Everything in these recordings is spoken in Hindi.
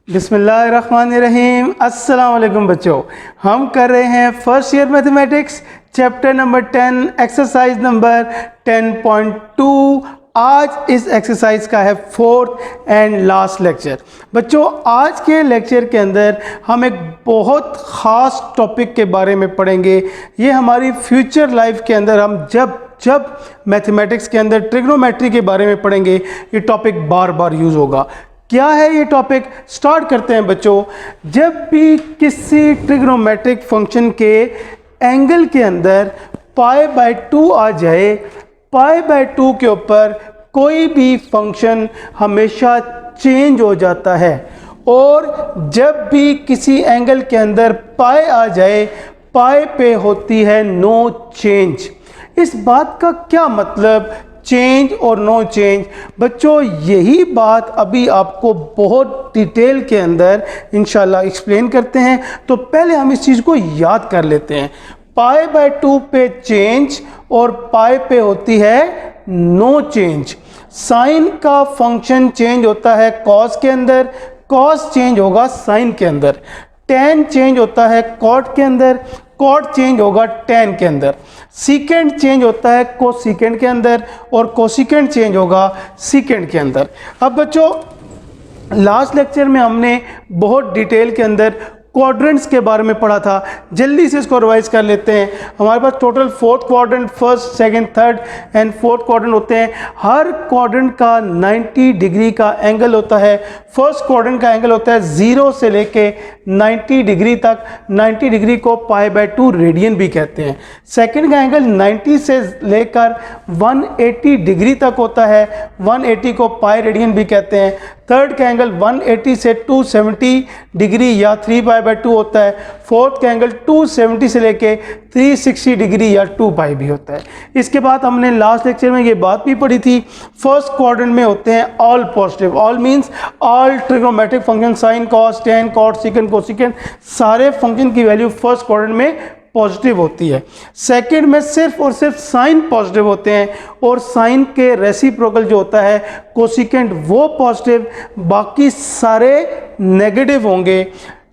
बिस्मिल्लाहिर्रहमानिर्रहीम। अस्सलाम वालेकुम बच्चों, हम कर रहे हैं first year mathematics chapter number 10 exercise number 10.2। आज इस एक्सरसाइज का है फोर्थ एंड लास्ट लेक्चर। बच्चों, आज के लेक्चर के अंदर हम एक बहुत ख़ास टॉपिक के बारे में पढ़ेंगे। ये हमारी फ्यूचर लाइफ के अंदर हम जब मैथमेटिक्स के अंदर ट्रिग्नोमेट्री के बारे में पढ़ेंगे, ये टॉपिक बार बार यूज़ होगा। क्या है ये टॉपिक? स्टार्ट करते हैं बच्चों। जब भी किसी ट्रिग्नोमेट्रिक फंक्शन के एंगल के अंदर π/2 आ जाए, π/2 के ऊपर कोई भी फंक्शन हमेशा चेंज हो जाता है। और जब भी किसी एंगल के अंदर π आ जाए, π पे होती है नो चेंज। इस बात का क्या मतलब, चेंज और नो चेंज? बच्चों, यही बात अभी आपको बहुत डिटेल के अंदर इंशाल्लाह एक्सप्लेन करते हैं। तो पहले हम इस चीज़ को याद कर लेते हैं। π/2 पे चेंज और π पे होती है नो चेंज। साइन का फंक्शन चेंज होता है कॉस के अंदर, कॉस चेंज होगा साइन के अंदर। टेन चेंज होता है कॉट के अंदर, कॉट चेंज होगा टेन के अंदर। सीकेंड चेंज होता है कोसीकेंड के अंदर और कोसीकेंड चेंज होगा सीकेंड के अंदर। अब बच्चों, लास्ट लेक्चर में हमने बहुत डिटेल के अंदर क्वाड्रेंट्स के बारे में पढ़ा था। जल्दी से इसको रिवाइज कर लेते हैं। हमारे पास total 4th quadrant, first, second, third and fourth quadrant होते हैं। हर क्वाड्रेंट का 90 डिग्री का एंगल होता है। फर्स्ट क्वाड्रेंट का एंगल होता है 0 से लेके 90 डिग्री तक। 90 डिग्री को π/2 रेडियन भी कहते हैं। सेकंड का एंगल 90 से लेकर 180 डिग्री तक होता है। 180 को पाई रेडियन भी कहते हैं। थर्ड का एंगल 180 से 270 डिग्री या 3π/2 होता है। फोर्थ का एंगल 270 से लेके 360 डिग्री या 2π भी होता है। इसके बाद हमने लास्ट लेक्चर में ये बात भी पढ़ी थी, फर्स्ट क्वाड्रेंट में होते हैं all positive. All means all trigonometric function, sine, cos, tan, cot, secant, cosecant, सारे फंक्शन की वैल्यू फर्स्ट क्वाड्रेंट में पॉजिटिव होती है। सेकंड में सिर्फ और सिर्फ साइन पॉजिटिव होते हैं और साइन के रेसिप्रोकल जो होता है कोसिकेंट वो पॉजिटिव, बाकी सारे नेगेटिव होंगे।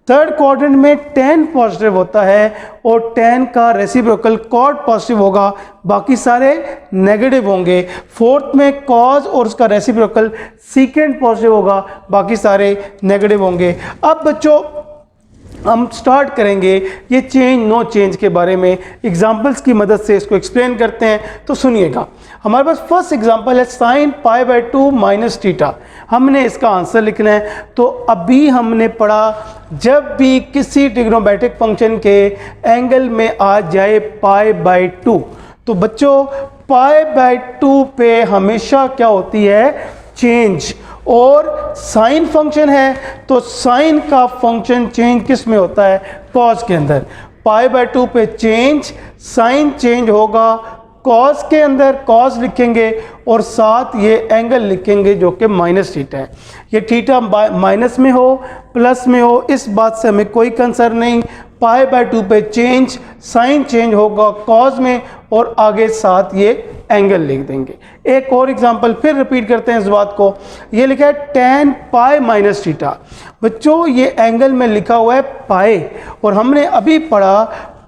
थर्ड क्वाड्रेंट में टेन पॉजिटिव होता है और टेन का रेसिप्रोकल कॉट पॉजिटिव होगा, बाकी सारे नेगेटिव होंगे। फोर्थ में कॉस और उसका रेसिप्रोकल सीकेंट पॉजिटिव होगा, बाकी सारे नेगेटिव होंगे। अब बच्चों, हम स्टार्ट करेंगे ये चेंज नो चेंज के बारे में। एग्जाम्पल्स की मदद से इसको एक्सप्लेन करते हैं, तो सुनिएगा। हमारे पास फर्स्ट एग्जांपल है साइन π/2 माइनस थीटा। हमने इसका आंसर लिखना है। तो अभी हमने पढ़ा, जब भी किसी ट्रिग्नोमेट्रिक फंक्शन के एंगल में आ जाए π/2, तो बच्चों π/2 पे हमेशा क्या होती है, चेंज। और साइन फंक्शन है तो साइन का फंक्शन चेंज किस में होता है, कॉस के अंदर। π/2 पे चेंज, साइन चेंज होगा कॉस के अंदर, कॉस लिखेंगे और साथ ये एंगल लिखेंगे जो कि माइनस थीटा है। ये थीटा माइनस में हो प्लस में हो, इस बात से हमें कोई कंसर्न नहीं। π/2 पे चेंज, साइन चेंज होगा कॉस में और आगे साथ ये एंगल लिख देंगे। एक और एग्जांपल फिर रिपीट करते हैं इस बात को। ये लिखा है tan π माइनस थीटा। बच्चों, ये एंगल में लिखा हुआ है पाई और हमने अभी पढ़ा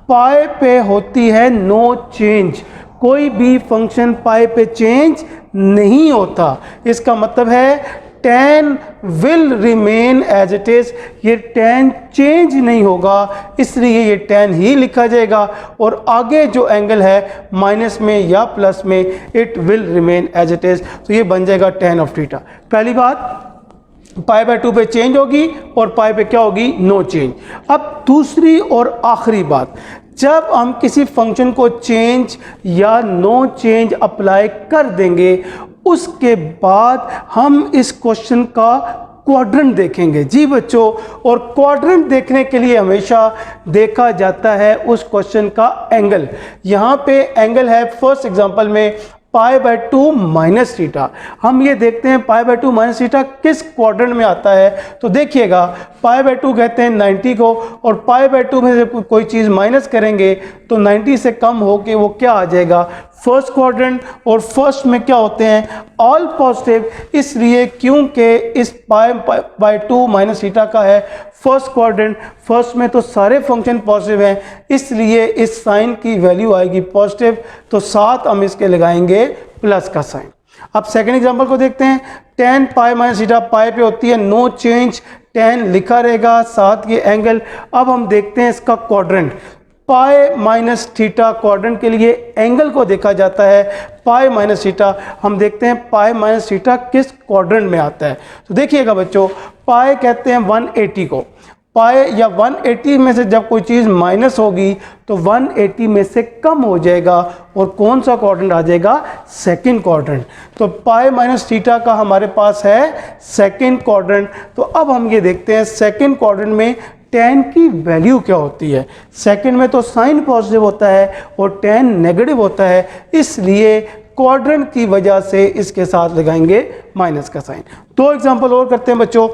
पाई पे होती है नो चेंज। कोई भी फंक्शन पाई पे चेंज नहीं होता। इसका मतलब है tan will remain as it is. ये tan चेंज नहीं होगा, इसलिए ये tan ही लिखा जाएगा और आगे जो एंगल है माइनस में या प्लस में, it will remain as it is. तो ये बन जाएगा tan ऑफ थीटा। पहली बात, π/2 पे चेंज होगी और पाई पे क्या होगी, नो चेंज। अब दूसरी और आखिरी बात, जब हम किसी फंक्शन को चेंज या नो चेंज अप्लाई कर देंगे, उसके बाद हम इस क्वेश्चन का क्वाड्रेंट देखेंगे। जी बच्चों, और क्वाड्रेंट देखने के लिए हमेशा देखा जाता है उस क्वेश्चन का एंगल। यहाँ पे एंगल है फर्स्ट एग्जांपल में π/2 माइनस थीटा। हम ये देखते हैं π/2 माइनस थीटा किस क्वाड्रेंट में आता है। तो देखिएगा, π/2 कहते हैं 90 को और π/2 में से कोई चीज़ माइनस करेंगे तो 90 से कम हो के वो क्या आ जाएगा, फर्स्ट क्वाड्रेंट, और फर्स्ट में क्या होते हैं, ऑल पॉजिटिव, इसलिए क्योंकि इस पाई बाय 2 माइनस थीटा का है फर्स्ट क्वाड्रेंट, फर्स्ट में तो सारे फंक्शन पॉजिटिव हैं, इसलिए इस साइन की वैल्यू आएगी पॉजिटिव, तो साथ हम इसके लगाएंगे प्लस का साइन। अब सेकंड एग्जांपल को देखते हैं। tan pi minus theta pi पे होती है, नो चेंज, tan लिखा रहेगा, साथ ये एंगल। अब हम देखते हैं इसका quadrant, pi minus theta quadrant के लिए एंगल को देखा जाता है पाई माइनस थीटा। हम देखते हैं पाई माइनस थीटा किस क्वाड्रेंट में आता है। तो देखिएगा बच्चों, पाई कहते हैं 180 को, पाई या 180 में से जब कोई चीज़ माइनस होगी तो 180 में से कम हो जाएगा, और कौन सा क्वाड्रेंट आ जाएगा, सेकंड क्वाड्रेंट। तो पाई माइनस थीटा का हमारे पास है सेकंड क्वाड्रेंट। तो अब हम ये देखते हैं सेकंड क्वाड्रेंट में tan की वैल्यू क्या होती है। सेकंड में तो साइन पॉजिटिव होता है और tan नेगेटिव होता है, इसलिए क्वाड्रेंट की वजह से इसके साथ लगाएंगे माइनस का साइन। दो एग्जांपल और करते हैं बच्चों।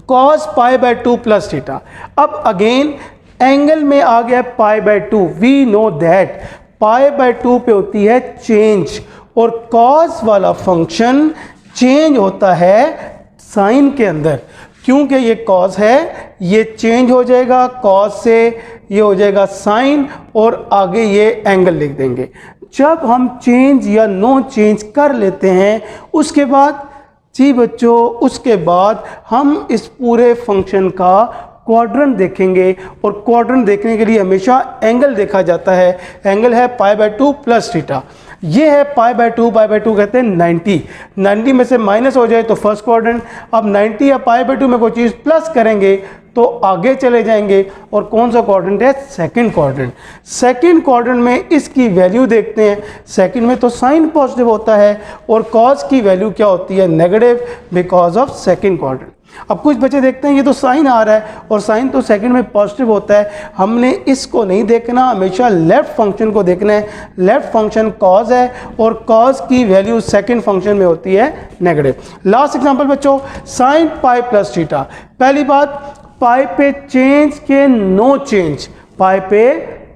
cos pi by 2 plus theta, अब अगेन एंगल में आ गया pi by 2, we know that pi by 2 पे होती है चेंज, और cos वाला फंक्शन चेंज होता है साइन के अंदर, क्योंकि ये cos है, ये चेंज हो जाएगा cos से, ये हो जाएगा साइन, और आगे ये एंगल लिख देंगे। जब हम चेंज या नो चेंज कर लेते हैं उसके बाद जी बच्चों, उसके बाद हम इस पूरे फंक्शन का क्वाड्रेंट देखेंगे, और क्वाड्रेंट देखने के लिए हमेशा एंगल देखा जाता है। एंगल है पाई बाय 2 प्लस थीटा, ये है पाई बाय 2, पाई बाय 2 कहते हैं 90, 90 में से माइनस हो जाए तो फर्स्ट क्वाड्रेंट। अब 90 या पाई बाय 2 में कोई चीज़ प्लस करेंगे तो आगे चले जाएंगे, और कौन सा क्वाड्रेंट है, सेकंड क्वाड्रेंट। सेकंड क्वाड्रेंट में इसकी वैल्यू देखते हैं। सेकंड में तो साइन पॉजिटिव होता है, और कॉस की वैल्यू क्या होती है, negative, because of second quadrant. अब कुछ बच्चे देखते हैं ये तो साइन आ रहा है, और साइन तो सेकंड में पॉजिटिव होता है, हमने इसको नहीं देखना, हमेशा लेफ्ट फंक्शन को देखना है। लेफ्ट फंक्शन कॉस है, और कॉस की वैल्यू सेकंड फंक्शन में होती है नेगेटिव। लास्ट एग्जांपल बच्चों, साइन पाई प्लस थीटा। पहली बात, पाई पे चेंज के नो चेंज, पाई पे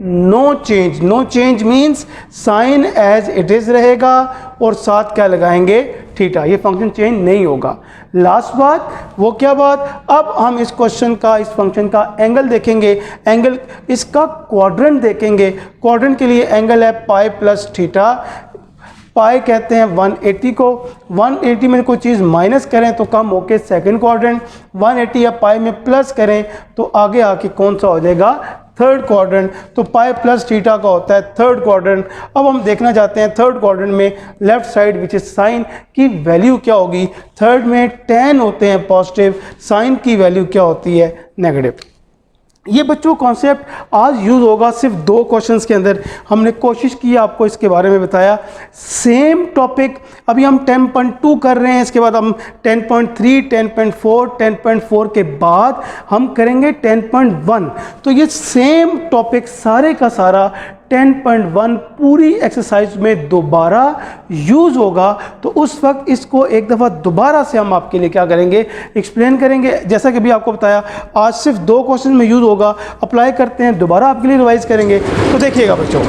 no change, no change means sine as it is रहेगा, और साथ क्या लगाएंगे, थीटा, ये फंक्शन चेंज नहीं होगा। लास्ट बात, वो क्या बात, अब हम इस क्वेश्चन का, इस फंक्शन का एंगल देखेंगे, एंगल इसका क्वाड्रेंट देखेंगे। क्वाड्रेंट के लिए एंगल है पाई प्लस थीटा, पाई कहते हैं 180 को, 180 में कोई चीज़ माइनस करें तो कम होके सेकंड क्वाड्रेंट, 180 या पाई में प्लस करें तो आगे आके कौन सा हो जाएगा, थर्ड क्वाड्रेंट। तो पाई प्लस थीटा का होता है थर्ड क्वाड्रेंट। अब हम देखना चाहते हैं थर्ड क्वाड्रेंट में left side which is sine की वैल्यू क्या होगी। थर्ड में tan होते हैं पॉजिटिव, साइन की वैल्यू क्या होती है, नेगेटिव। ये बच्चों कॉन्सेप्ट आज यूज़ होगा सिर्फ 2 क्वेश्चंस के अंदर। हमने कोशिश की आपको इसके बारे में बताया। सेम टॉपिक अभी हम 10.2 कर रहे हैं, इसके बाद हम 10.3, 10.4, 10.4 के बाद हम करेंगे 10.1। तो ये सेम टॉपिक सारे का सारा 10.1 पूरी एक्सरसाइज में दोबारा यूज़ होगा। तो उस वक्त इसको एक दफ़ा दोबारा से हम आपके लिए क्या करेंगे, एक्सप्लेन करेंगे। जैसा कि भी आपको बताया आज सिर्फ 2 क्वेश्चन में यूज़ होगा, अप्लाई करते हैं, दोबारा आपके लिए रिवाइज करेंगे। तो देखिएगा बच्चों,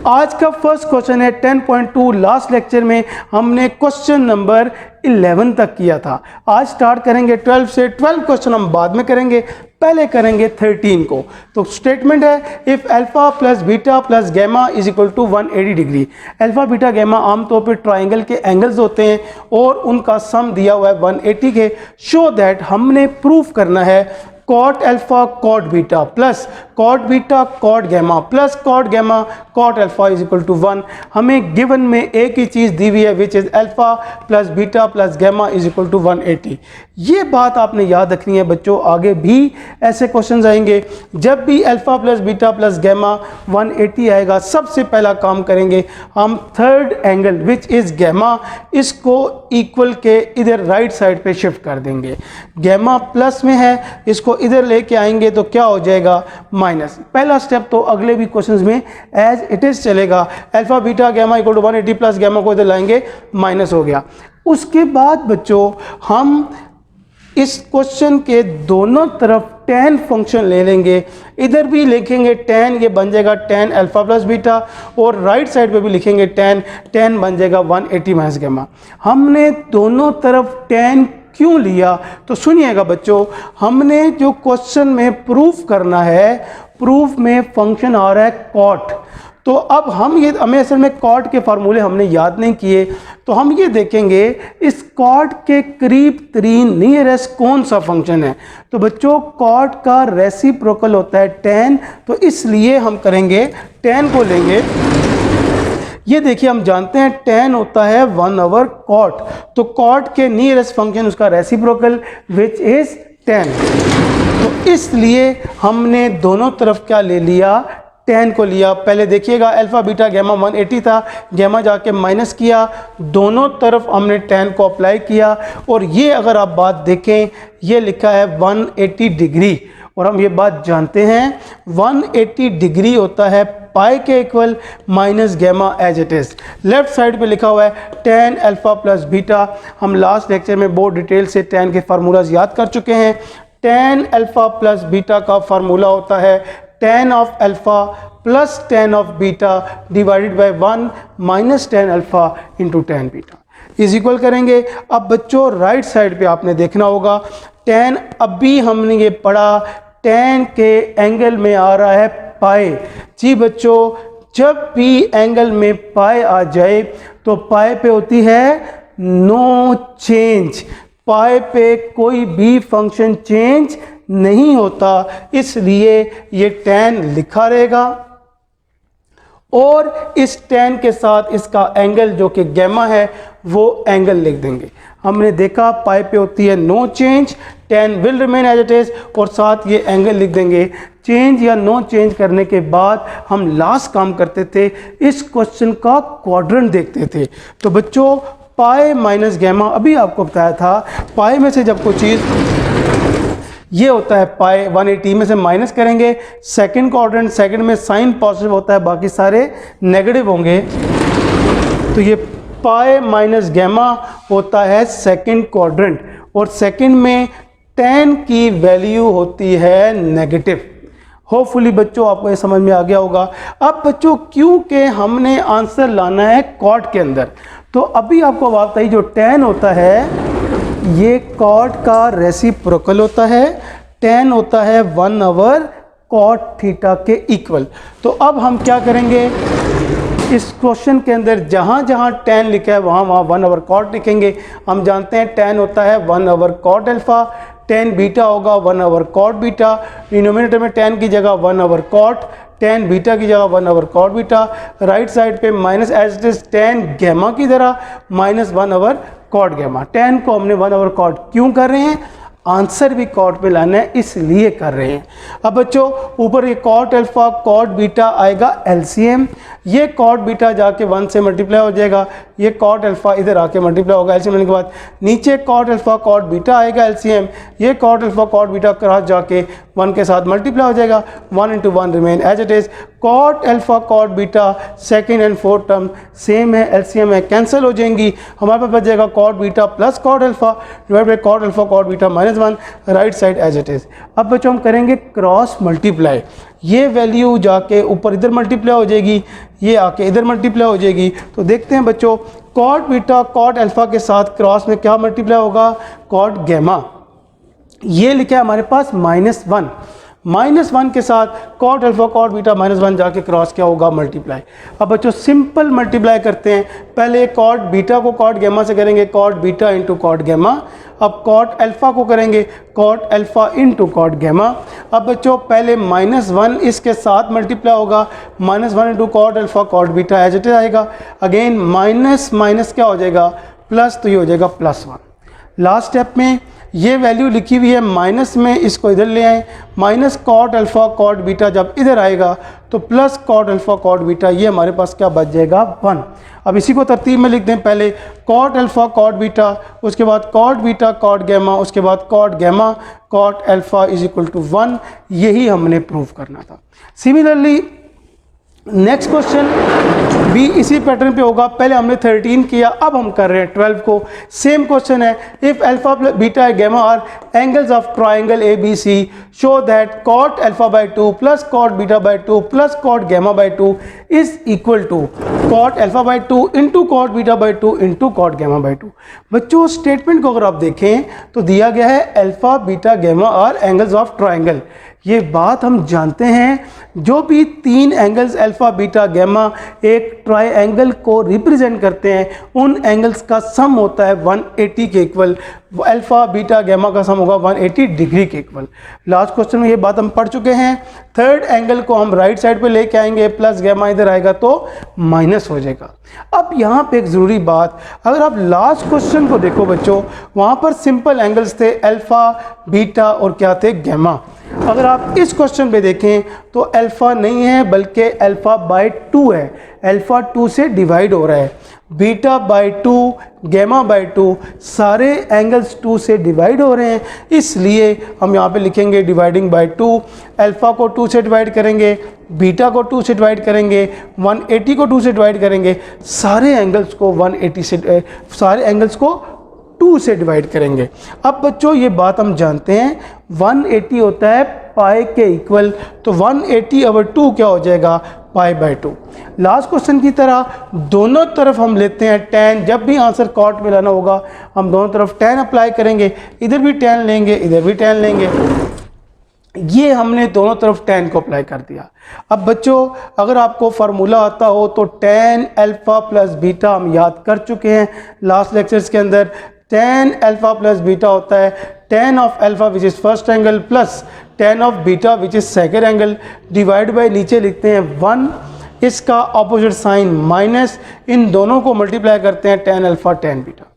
आज का फर्स्ट क्वेश्चन है 10.2। लास्ट लेक्चर में हमने क्वेश्चन नंबर 11 तक किया था। आज स्टार्ट करेंगे 12 से। 12 क्वेश्चन हम बाद में करेंगे, पहले करेंगे 13 को। तो स्टेटमेंट है, if alpha plus beta plus gamma is equal to 180 degree. Alpha beta gamma आमतौर पर ट्राइंगल के एंगल्स होते हैं और उनका सम दिया हुआ है 180 के। शो दैट, हमने प्रूफ करना है cot alpha cot beta plus cot beta cot gamma plus cot gamma cot alpha is equal to 1। हमें गिवन में एक ही चीज़ दी हुई है which is alpha plus beta plus gamma is equal to 180। ये बात आपने याद रखनी है बच्चों, आगे भी ऐसे क्वेश्चन आएंगे। जब भी alpha plus beta plus gamma 180 आएगा, सबसे पहला काम करेंगे हम third angle which is gamma, इसको इक्वल के इधर राइट साइड पे शिफ्ट कर देंगे। गैमा प्लस में है, इसको इधर लेके आएंगे तो क्या हो जाएगा, माइनस। पहला स्टेप तो अगले भी क्वेश्चंस में एज इट इज चलेगा। Alpha beta gamma equal to 180 plus gamma को इधर लाएंगे, माइनस हो गया। उसके बाद बच्चों हम इस क्वेश्चन के दोनों तरफ tan फंक्शन ले लेंगे, इधर भी लिखेंगे tan, ये बन जाएगा tan अल्फा प्लस बीटा, और राइट साइड पे भी लिखेंगे tan बन जाएगा 180 माइनस गामा। हमने दोनों तरफ tan क्यों लिया? तो सुनिएगा बच्चों, हमने जो क्वेश्चन में प्रूफ करना है, प्रूफ में फंक्शन आ रहा है cot, तो अब हमें असल में कॉट के फार्मूले हमने याद नहीं किए, तो हम ये देखेंगे इस कॉट के करीब तरीन नियरेस्ट कौन सा फंक्शन है। तो बच्चों कॉट का रेसिप्रोकल होता है tan, तो इसलिए हम करेंगे tan को लेंगे। ये देखिए हम जानते हैं tan होता है 1/cot, तो cot के नियरेस्ट फंक्शन उसका रेसिप्रोकल विच इज tan, तो इसलिए हमने दोनों तरफ क्या ले लिया, tan को लिया। पहले देखिएगा अल्फा बीटा गामा 180 था, गामा जाके माइनस किया, दोनों तरफ हमने tan को अप्लाई किया, और ये अगर आप बात देखें ये लिखा है 180 डिग्री, और हम ये बात जानते हैं 180 डिग्री होता है पाई के equal minus gamma as it is. Left side पे लिखा हुआ है tan अल्फा प्लस बीटा। हम लास्ट लेक्चर में बहुत डिटेल से tan के फार्मूलाज याद कर चुके हैं। tan अल्फा प्लस बीटा का फार्मूला होता है tan of alpha plus tan of beta divided by 1 minus tan alpha into tan beta is equal करेंगे। अब बच्चों राइट साइड पे आपने देखना होगा tan, अभी हमने ये पढ़ा tan के एंगल में आ रहा है पाई। जी बच्चों, जब भी एंगल में पाई आ जाए तो पाई पे होती है नो चेंज, पाई पे कोई भी फंक्शन चेंज नहीं होता, इसलिए ये tan लिखा रहेगा, और इस tan के साथ इसका एंगल जो कि गामा है वो एंगल लिख देंगे। हमने देखा पाई पे होती है no change, tan will remain as it is, और साथ ये एंगल लिख देंगे। चेंज या नो चेंज करने के बाद हम लास्ट काम करते थे, इस क्वेश्चन का क्वाड्रेंट देखते थे। तो बच्चों पाई माइनस गामा, अभी आपको बताया था पाई में से जब कोई चीज़ ये होता है पाई 180 में से माइनस करेंगे, सेकंड क्वाड्रेंट, सेकंड में साइन पॉजिटिव होता है, बाकी सारे नेगेटिव होंगे, तो ये पाई माइनस गामा होता है सेकंड क्वाड्रेंट, और सेकंड में tan की वैल्यू होती है नेगेटिव। होपफुली बच्चों आपको ये समझ में आ गया होगा। अब बच्चों क्योंकि हमने आंसर लाना है कॉट के अंदर, तो अभी आपको बात बताइए जो tan होता है ये कॉट का रेसिप्रोकल होता है, tan होता है 1/cot थीटा के इक्वल। तो अब हम क्या करेंगे, इस क्वेश्चन के अंदर जहाँ जहाँ tan लिखा है वहाँ 1/cot लिखेंगे। हम जानते हैं tan होता है 1/cot अल्फा, tan बीटा होगा 1/cot बीटा, डिनोमिनेटर में tan की जगह 1/cot, tan बीटा की जगह 1/cot बीटा, राइट साइड पे minus as it is tan gamma की तरह माइनस 1/cot गामा। tan को हमने 1/cot क्यों कर रहे हैं, आंसर भी कॉट पे लाना है इसलिए कर रहे हैं। अब बच्चों ऊपर ये कॉट अल्फा कॉट बीटा आएगा एलसीएम, ये कॉट बीटा जाके 1 से मल्टीप्लाई हो जाएगा, ये कॉट अल्फा इधर आके मल्टीप्लाई होगा एलसीएम लेने के बाद, नीचे कॉट अल्फा कॉट बीटा आएगा एलसीएम, ये cot alpha cot beta cross जाके 1 के साथ मल्टीप्लाई हो जाएगा, 1 × 1 remain as it is. Cot alpha cot beta second and fourth term same है, एलसीएम है, कैंसिल हो जाएंगी, हमारे पास बच जाएगा cot beta plus cot alpha divide by cot alpha cot beta -1, right side as it is. अब बच्चों हम करेंगे क्रॉस मल्टीप्लाई, ये वैल्यू जाके ऊपर इधर मल्टीप्लाई हो जाएगी, ये आके इधर मल्टीप्लाई हो जाएगी। तो देखते हैं बच्चों कॉट बीटा कॉट अल्फा के साथ क्रॉस में क्या मल्टीप्लाई होगा, कॉट गामा, ये लिखा है हमारे पास -1, -1 के साथ कॉट अल्फा कॉट बीटा -1 जाके क्रॉस क्या होगा, मल्टीप्लाई। अब बच्चों सिंपल मल्टीप्लाई करते हैं, पहले कॉट बीटा को कॉट गामा से करेंगे, cot beta into cot gamma. अब कॉट अल्फा को करेंगे cot alpha into cot gamma. अब बच्चों पहले -1 इसके साथ मल्टीप्लाई होगा, -1 into cot alpha cot beta as it is आएगा, अगेन माइनस क्या हो जाएगा, प्लस, तो ये हो जाएगा +1। लास्ट स्टेप में ये वैल्यू लिखी हुई है माइनस में, इसको इधर ले आए, minus cot alpha cot beta जब इधर आएगा तो plus cot alpha cot beta, ये हमारे पास क्या बच जाएगा 1। अब इसी को तरतीब में लिख दें, पहले कॉट अल्फा कॉट बीटा, उसके बाद कॉट बीटा कॉट गामा, उसके बाद cot gamma cot alpha is equal to 1, यही हमने प्रूव करना था। सिमिलरली नेक्स्ट क्वेश्चन भी इसी पैटर्न पे होगा। पहले हमने 13 किया, अब हम कर रहे हैं 12 को। सेम क्वेश्चन है, if alpha beta gamma are angles of triangle A B C show that cot alpha by 2 plus cot beta by 2 plus cot gamma by 2 is equal to cot alpha by 2 into cot beta by 2 into cot gamma by 2। बच्चों स्टेटमेंट को अगर आप देखें तो दिया गया है alpha beta gamma are angles of triangle. ये बात हम जानते हैं, जो भी तीन एंगल्स अल्फा बीटा गैमा एक ट्रायंगल को रिप्रेजेंट करते हैं, उन एंगल्स का सम होता है 180 के इक्वल। अल्फा बीटा गैमा का सम होगा 180 डिग्री के इक्वल। लास्ट क्वेश्चन में ये बात हम पढ़ चुके हैं। थर्ड एंगल को हम राइट साइड पे लेके आएंगे, प्लस गैमा इधर आएगा तो माइनस हो जाएगा। अब यहाँ पे एक ज़रूरी बात, अगर आप लास्ट क्वेश्चन को देखो बच्चों, वहाँ पर सिंपल एंगल्स थे अल्फा बीटा और क्या थे, गैमा। अगर आप इस क्वेश्चन पे देखें तो अल्फा नहीं है बल्कि अल्फा बाई 2 है, अल्फा 2 से डिवाइड हो रहा है। बीटा बाई 2 गैमा बाई 2 सारे एंगल्स 2 से डिवाइड हो रहे हैं, इसलिए हम यहाँ पे लिखेंगे डिवाइडिंग बाई 2। अल्फा को 2 से डिवाइड करेंगे, बीटा को 2 से डिवाइड करेंगे, 180 को 2 से डिवाइड करेंगे, सारे एंगल्स को 180 से सारे एंगल्स को 2 से डिवाइड करेंगे। अब बच्चों ये बात हम जानते हैं 180 होता है पाई के इक्वल, तो 180 ओवर 2 क्या हो जाएगा, पाई बाई 2। लास्ट क्वेश्चन की तरह दोनों तरफ हम लेते हैं tan। जब भी आंसर कॉट में लाना होगा हम दोनों तरफ tan अप्लाई करेंगे, इधर भी tan लेंगे इधर भी tan लेंगे। ये हमने दोनों तरफ tan को अप्लाई कर दिया। अब बच्चों अगर आपको फार्मूला आता हो तो tan अल्फा प्लस बीटा हम याद कर चुके हैं लास्ट लेक्चर्स के अंदर। tan अल्फा प्लस बीटा होता है tan of alpha which is first angle plus tan of beta which is second angle, divide by नीचे लिखते हैं 1, इसका ऑपोजिट साइन माइनस, इन दोनों को मल्टीप्लाई करते हैं tan अल्फा tan बीटा।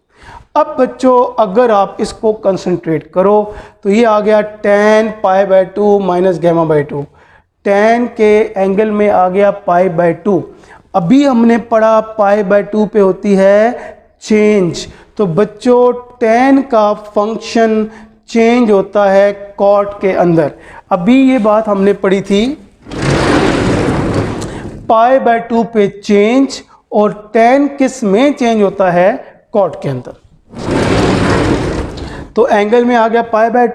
अब बच्चों अगर आप इसको कंसंट्रेट करो तो ये आ गया tan pi by 2 minus gamma by 2, tan के एंगल में आ गया पाई बाई 2। अभी हमने पढ़ा पाई बाई 2 पे होती है चेंज, तो बच्चों tan का फंक्शन चेंज होता है कॉट के अंदर। अभी ये बात हमने पढ़ी थी, पाई बाई 2 पे चेंज और tan किस में चेंज होता है, कॉट के अंदर। तो एंगल में आ गया पाई बाई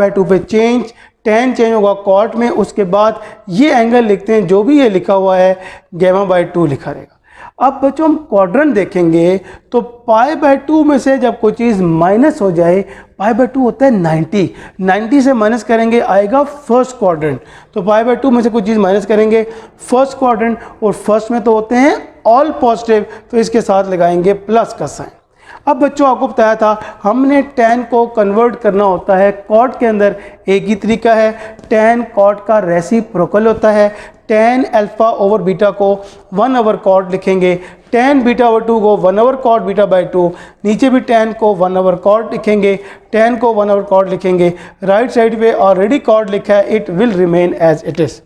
2 पे चेंज, tan चेंज होगा कॉट में, उसके बाद ये एंगल लिखते हैं जो भी ये लिखा हुआ है गैमा बाई 2 लिखा रहेगा। अब बच्चों हम क्वाड्रेंट देखेंगे तो पाई बाई 2 में से जब कोई चीज़ माइनस हो जाए, पाई बाई 2 होता है 90 से माइनस करेंगे आएगा फर्स्ट क्वाड्रेंट। तो पाई बाई 2 में से कोई चीज़ माइनस करेंगे फर्स्ट क्वाड्रेंट, और फर्स्ट में तो होते हैं ऑल पॉजिटिव, तो इसके साथ लगाएंगे प्लस का साइन। अब बच्चों आपको बताया था हमने tan को कन्वर्ट करना होता है कॉट के अंदर, एक ही तरीका है, tan कॉट का रेसिप्रोकल होता है। tan अल्फा ओवर बीटा को 1 ओवर कॉट लिखेंगे, tan बीटा ओवर 2 को 1 ओवर कॉट बीटा बाई 2, नीचे भी tan को 1 ओवर कॉट लिखेंगे, tan को 1 ओवर कॉट लिखेंगे, राइट साइड पे ऑलरेडी कॉट लिखा है, it will remain as it is.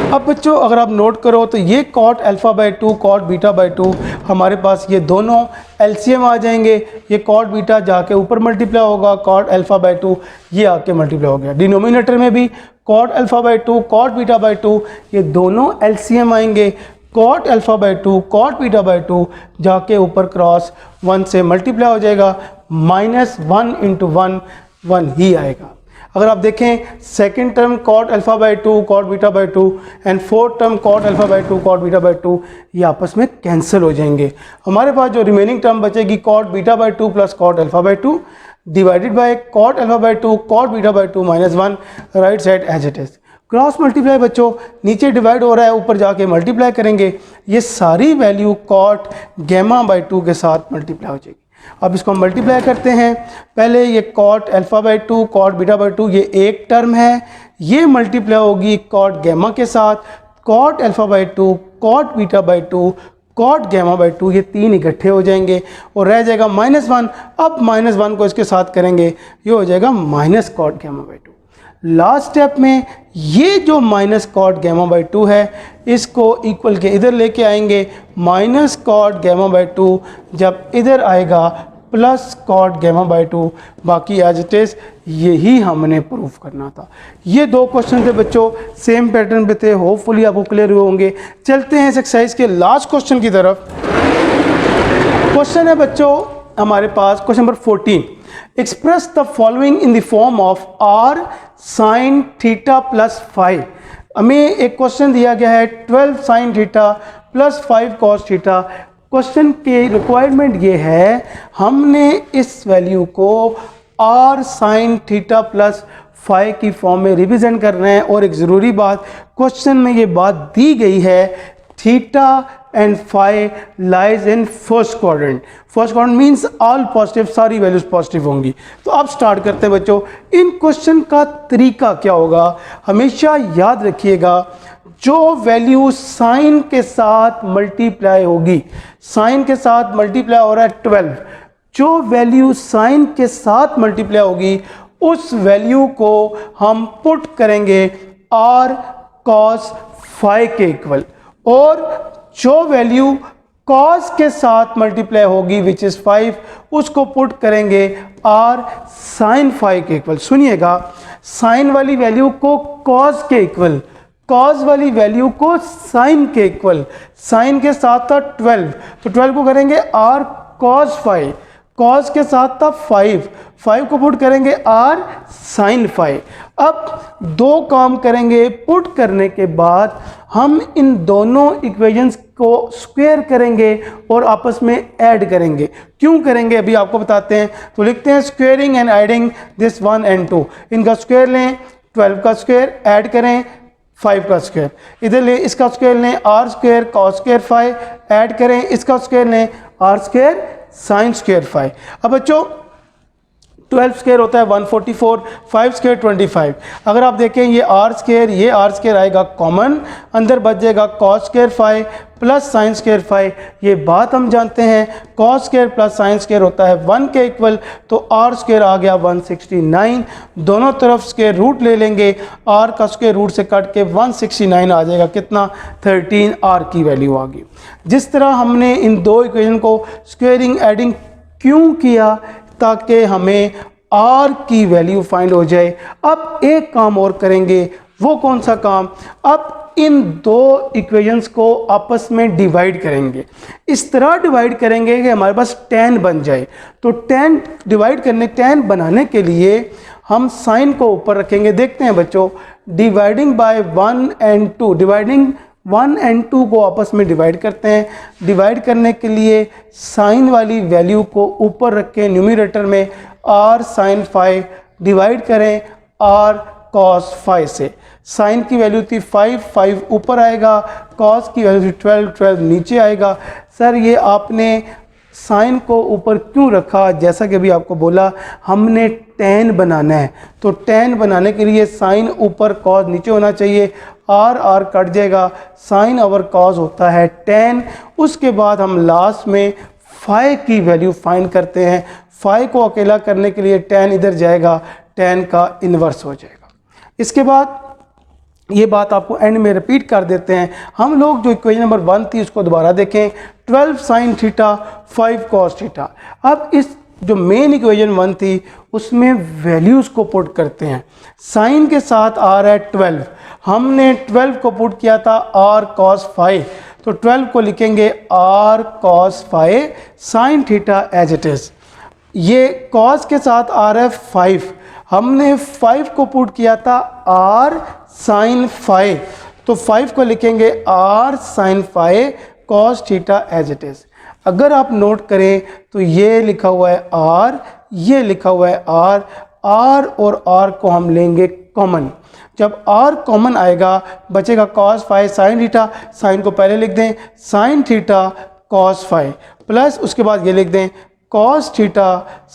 अब बच्चों अगर आप नोट करो तो ये cot alpha by 2 cot beta by 2 हमारे पास ये दोनों एलसीएम आ जाएंगे, ये कॉट बीटा जाके ऊपर मल्टीप्लाई होगा कॉट अल्फा बाई 2, ये आके मल्टीप्लाई हो गया। डिनोमिनेटर में भी cot alpha by 2 cot beta by 2 ये दोनों एलसीएम आएंगे, cot alpha by 2 cot beta by 2 जाके ऊपर क्रॉस 1 से मल्टीप्लाई हो जाएगा, माइनस 1 इंटू 1 1 ही आएगा। अगर आप देखें second term cot alpha by 2 cot beta by 2 and fourth term cot alpha by 2 cot beta by 2 ये आपस में कैंसिल हो जाएंगे। हमारे पास जो रिमेनिंग टर्म बचेगी cot beta by 2 plus cot alpha by 2 divided by cot alpha by 2 cot beta by 2 minus 1, right side as it is. Cross multiply बच्चों, नीचे डिवाइड हो रहा है ऊपर जाके मल्टीप्लाई करेंगे, ये सारी वैल्यू कॉट गैमा बाई 2 के साथ मल्टीप्लाई हो जाएगी। अब इसको हम मल्टीप्लाई करते हैं, पहले ये cot alpha by 2 cot beta by 2 ये एक टर्म है, ये मल्टीप्लाई होगी कॉट गैमा के साथ, cot alpha by 2 cot beta by 2 cot gamma by 2 ये तीन इकट्ठे हो जाएंगे और रह जाएगा माइनस 1। अब माइनस 1 को इसके साथ करेंगे ये हो जाएगा minus cot gamma by 2। Last step में ये जो माइनस कॉट गैमा बाई 2 है इसको इक्वल के इधर लेके आएंगे, माइनस कॉट गैमा बाई 2 जब इधर आएगा प्लस कॉट गैमा बाई 2, बाकी एज इट इज यही हमने प्रूफ करना था। ये दो क्वेश्चन थे बच्चों, सेम पैटर्न पे थे, होपफुली आपको क्लियर हुए होंगे। चलते हैं इस एक्सरसाइज के लास्ट क्वेश्चन की तरफ। क्वेश्चन है बच्चों हमारे पास question number 14, express the following in the form of r sin theta plus 5। हमें एक क्वेश्चन दिया गया है 12 sin theta plus 5 cos theta. Question की रिक्वायरमेंट ये है, हमने इस वैल्यू को r sin थीटा प्लस 5 की फॉर्म में रिप्रेजेंट कर रहे हैं। और एक ज़रूरी बात, क्वेश्चन में ये बात दी गई है, theta and phi lies in first quadrant. First quadrant means all positive, सारी वैल्यूज पॉजिटिव होंगी। तो अब स्टार्ट करते हैं बच्चों। इन क्वेश्चन का तरीका क्या होगा, हमेशा याद रखिएगा, जो वैल्यू साइन के साथ मल्टीप्लाई होगी, साइन के साथ मल्टीप्लाई हो रहा है 12, जो वैल्यू साइन के साथ मल्टीप्लाई होगी उस वैल्यू को हम पुट करेंगे r cos फाई के इक्वल, और जो वैल्यू cos के साथ मल्टीप्लाई होगी विच इज 5, उसको पुट करेंगे r sin फाई के इक्वल। सुनिएगा, साइन वाली वैल्यू को cos के इक्वल, cos वाली वैल्यू को sin के इक्वल, sin के साथ था 12, तो 12 को करेंगे r cos फाई, cos के साथ था 5, 5 को पुट करेंगे r sin फाई। अब दो काम करेंगे, पुट करने के बाद हम इन दोनों इक्वेशंस को स्क्वायर करेंगे और आपस में ऐड करेंगे। क्यों करेंगे अभी आपको बताते हैं। तो लिखते हैं squaring and adding this 1 and 2, इनका स्क्वायर लें, 12 का स्क्वायर ऐड करें 5 का स्क्वायर, इधर ले इसका स्क्वायर लें r square cos square phi, add करें इसका स्क्वायर लें r square sin square phi. अब बच्चों 12 स्क्वायर होता है 144, 5 स्क्वायर 25। अगर आप देखें ये r स्क्वायर आएगा कॉमन, अंदर बच जाएगा cos square phi plus sin square phi. ये बात हम जानते हैं, cos square plus sin square होता है 1 के इक्वल, तो r स्क्वायर आ गया 169। दोनों तरफ स्क्वायर रूट ले लेंगे, r का स्क्वायर रूट से कट के 169 आ जाएगा, कितना 13 r की वैल्यू आ गई। जिस तरह हमने इन दो इक्वेशन को स्क्वायरिंग एडिंग क्यों किया, ताकि हमें r की वैल्यू फाइंड हो जाए। अब एक काम और करेंगे, वो कौन सा काम, अब इन दो इक्वेशंस को आपस में डिवाइड करेंगे। इस तरह डिवाइड करेंगे कि हमारे पास 10 बन जाए। तो 10 डिवाइड करने, 10 बनाने के लिए हम साइन को ऊपर रखेंगे। देखते हैं बच्चों, dividing by 1 and 2, dividing 1 and 2 को आपस में डिवाइड करते हैं। डिवाइड करने के लिए साइन वाली वैल्यू को ऊपर रखें न्यूमरेटर में, r sin फाई डिवाइड करें r cos फाई से। साइन की वैल्यू थी 5, 5 ऊपर आएगा, cos की वैल्यू थी 12, 12 नीचे आएगा। सर ये आपने साइन को ऊपर क्यों रखा, जैसा कि अभी आपको बोला हमने tan बनाना है, तो tan बनाने के लिए साइन ऊपर cos नीचे होना चाहिए, r कट जाएगा, साइन ओवर cos होता है tan। उसके बाद हम लास्ट में फाई की वैल्यू फाइंड करते हैं। फाई को अकेला करने के लिए tan इधर जाएगा, tan का इन्वर्स हो जाएगा। इसके बाद ये बात आपको एंड में रिपीट कर देते हैं। हम लोग जो इक्वेशन नंबर 1 थी उसको दोबारा देखें, 12 sin थीटा 5 cos थीटा। अब इस जो मेन इक्वेशन 1 थी उसमें वैल्यूज़ को पुट करते हैं। साइन के साथ आ रहा है 12, हमने 12 को पुट किया था r cos फाई, तो 12 को लिखेंगे r cos phi sin theta as it is. ये cos के साथ आ रहा है 5, हमने 5 को पुट किया था r sin फाई, तो 5 को लिखेंगे r sin phi cos theta as it is. अगर आप नोट करें तो ये लिखा हुआ है r, ये लिखा हुआ है r, r और r को हम लेंगे कॉमन। जब r कॉमन आएगा बचेगा cos phi sin theta, sine को पहले लिख दें sin theta cos phi, plus उसके बाद ये लिख दें cos थीटा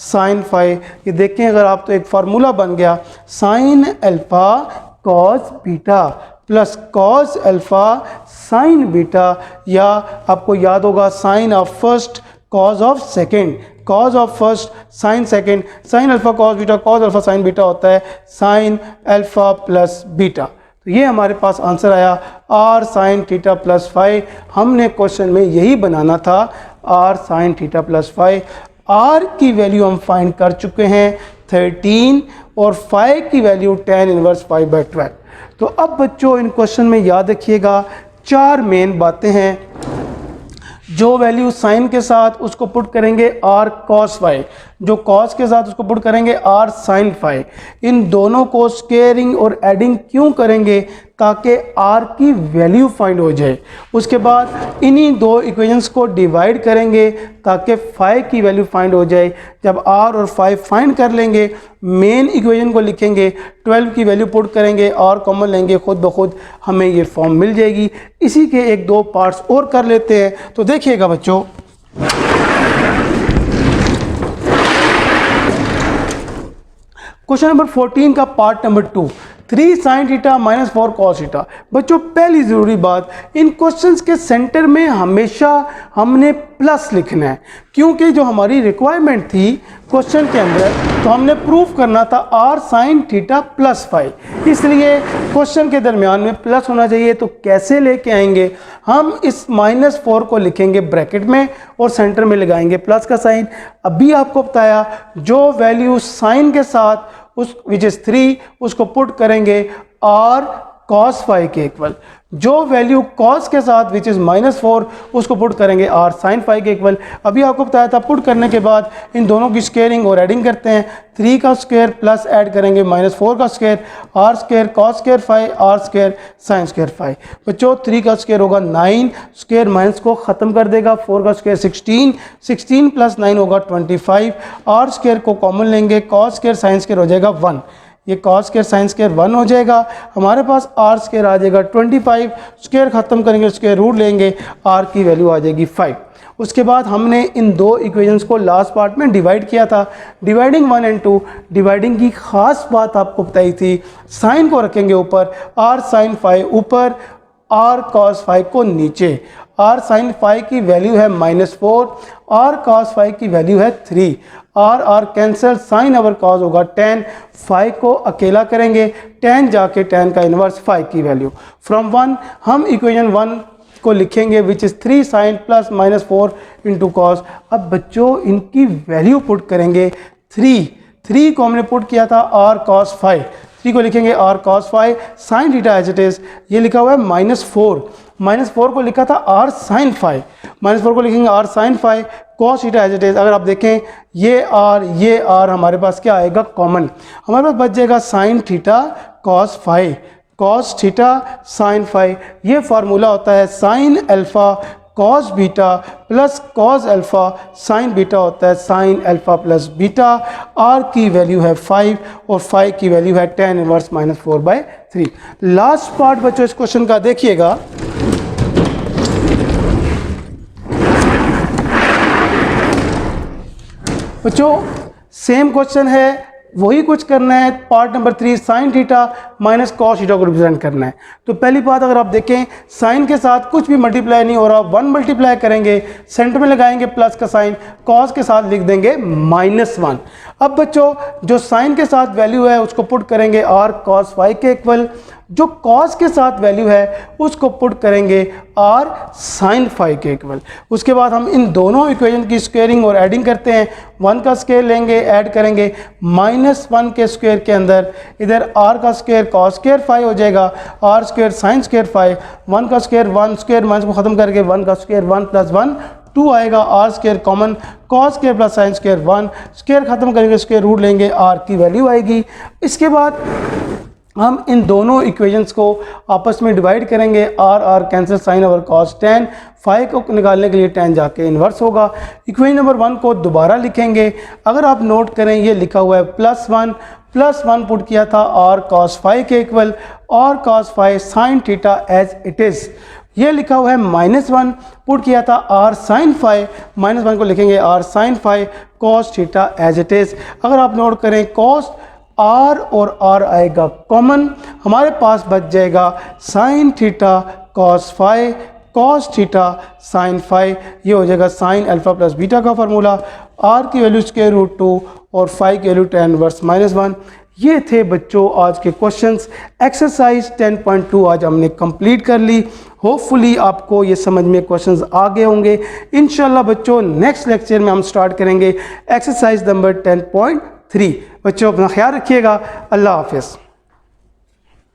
sin फाई। ये देखें अगर आप, तो एक फार्मूला बन गया, sin alpha cos beta plus cos alpha sin beta, या आपको याद होगा sin of first cos of second, cos of first sin second, sin alpha cos beta, cos alpha sin beta होता है sin अल्फ़ा प्लस बीटा। तो ये हमारे पास आंसर आया r sin theta plus phi. हमने क्वेश्चन में यही बनाना था, r sin theta plus phi. R की वैल्यू हम फाइंड कर चुके हैं 13 और फाई की वैल्यू tan इनवर्स 5/12। तो अब बच्चों इन क्वेश्चन में याद रखिएगा 4 मेन बातें हैं। जो वैल्यू साइन के साथ उसको पुट करेंगे r cos फाई, जो cos के साथ उसको पुट करेंगे r sin फाई। इन दोनों को स्क्वेयरिंग और एडिंग क्यों करेंगे? ताकि r की वैल्यू फाइंड हो जाए। उसके बाद इन्हीं दो इक्वेशंस को डिवाइड करेंगे ताकि फाई की वैल्यू फाइंड हो जाए। जब r और फाई फाइंड कर लेंगे मेन इक्वेशन को लिखेंगे, 12 की वैल्यू पुट करेंगे और कॉमन लेंगे, खुद ब खुद हमें ये फॉर्म मिल जाएगी। इसी के एक दो पार्ट्स और कर लेते हैं। तो देखिएगा बच्चों, क्वेश्चन नंबर 14 का part number 2, 3 sin theta minus 4 cos theta. बच्चों पहली ज़रूरी बात, इन क्वेश्चंस के सेंटर में हमेशा हमने प्लस लिखना है, क्योंकि जो हमारी रिक्वायरमेंट थी क्वेश्चन के अंदर, तो हमने प्रूफ करना था r sin theta plus phi, इसलिए क्वेश्चन के दरमियान में प्लस होना चाहिए। तो कैसे लेके आएंगे? हम इस -4 को लिखेंगे ब्रैकेट में और सेंटर में लगाएंगे प्लस का साइन। अभी आपको बताया जो वैल्यू साइन के साथ उस विच इज 3 उसको पुट करेंगे r cos फाई के इक्वल, जो वैल्यू cos के साथ विच इज -4 उसको पुट करेंगे r sin फाई के इक्वल। अभी आपको बताया था पुट करने के बाद इन दोनों की स्क्वेयरिंग और एडिंग करते हैं। 3 का स्क्वायर प्लस ऐड करेंगे -4 का square, r square cos square phi r square sin square phi. बच्चों 3 का स्क्वायर होगा 9, स्क्वायर माइनस को ख़त्म कर देगा, 4 का स्क्वायर 16, 16 प्लस 9 होगा 25, r स्क्वायर को कॉमन लेंगे, cos स्क्वायर sin स्क्वायर हो जाएगा 1, ये cos स्क्वायर sin स्क्वायर 1 हो जाएगा। हमारे पास r स्क्वायर आ जाएगा 25, स्क्वायर ख़त्म करेंगे, स्क्वायर रूट लेंगे, r की वैल्यू आ जाएगी 5। उसके बाद हमने इन दो इक्वेशंस को लास्ट पार्ट में डिवाइड किया था, डिवाइडिंग 1 एंड 2। डिवाइडिंग की खास बात आपको बताई थी, साइन को रखेंगे ऊपर, r sin फाई ऊपर, r cos फाई को नीचे। r sin फाई की वैल्यू है -4, r cos फाई की वैल्यू है 3, r cancel, sine over cos होगा 10, फाई को अकेला करेंगे, 10 जाके 10 का इन्वर्स फाई की वैल्यू। फ्रॉम 1 हम इक्वेशन 1 को लिखेंगे which is 3 sin plus -4 into cos. अब बच्चों इनकी वैल्यू पुट करेंगे, 3 को हमने पुट किया था r cos फाई, 3 को लिखेंगे r cos phi, sine theta as it is, ये लिखा हुआ है -4 को लिखा था r sin फाई, -4 को लिखेंगे r sin phi, cos theta as it is. अगर आप देखें ये r हमारे पास क्या आएगा कॉमन, हमारे पास बच जाएगा sin theta cos phi, cos theta sin phi. ये फार्मूला होता है sin alpha cos beta plus cos alpha sin beta होता है sin alpha plus beta. r की वैल्यू है 5 और फाई की वैल्यू है tan इनवर्स -4/3। लास्ट पार्ट बच्चों इस क्वेश्चन का देखिएगा, बच्चों सेम क्वेश्चन है, वही कुछ करना है। Part number 3 sine theta minus cos theta को रिप्रेजेंट करना है। तो पहली बात, अगर आप देखें साइन के साथ कुछ भी मल्टीप्लाई नहीं हो रहा, 1 मल्टीप्लाई करेंगे, सेंटर में लगाएंगे प्लस का साइन, कॉस के साथ लिख देंगे -1। अब बच्चों जो साइन के साथ वैल्यू है उसको पुट करेंगे r cos फाई के इक्वल, जो cos के साथ वैल्यू है उसको पुट करेंगे r sin फाई के इक्वल। उसके बाद हम इन दोनों इक्वेशन की स्क्वेयरिंग और एडिंग करते हैं, 1 का स्क्वायर लेंगे, ऐड करेंगे, -1 के स्क्वायर के अंदर इधर r का स्क्वायर cos स्क्वायर फाई हो जाएगा, r square sin square phi, 1 का स्क्वायर 1, स्क्वायर माइनस को ख़त्म करके 1 का स्क्वायर 1 प्लस 1 2 आएगा, r square common, cos square plus sin square 1, square ख़त्म करेंगे, स्क्वायर रूट लेंगे, r की वैल्यू आएगी। इसके बाद हम इन दोनों इक्वेशंस को आपस में डिवाइड करेंगे, r cancel, sine over cos 10, phi को निकालने के लिए 10 जाके इन्वर्स होगा। इक्वेशन नंबर 1 को दोबारा लिखेंगे, अगर आप नोट करें ये लिखा हुआ है +1 पुट किया था r cos फाई के equal, r cos phi sine theta as it is, ये लिखा हुआ है -1 पुट किया था r sin फाई, -1 को लिखेंगे r sin phi cos theta as it is. अगर आप नोट करें cos r और r आएगा कॉमन, हमारे पास बच जाएगा sin theta cos phi cos theta sin phi, ये हो जाएगा sin अल्फ़ा प्लस बीटा का फार्मूला, r की वैल्यू स्क्वायर रूट 2 और फाई की वैल्यू tan इनवर्स -1। ये थे बच्चों आज के क्वेश्चंस। एक्सरसाइज 10.2 आज हमने कंप्लीट कर ली। होपफुली आपको ये समझ में क्वेश्चंस आ गए होंगे। इंशाल्लाह बच्चों नेक्स्ट लेक्चर में हम स्टार्ट करेंगे एक्सरसाइज नंबर 10.3। बच्चों अपना ख्याल रखिएगा। अल्लाह हाफिज़।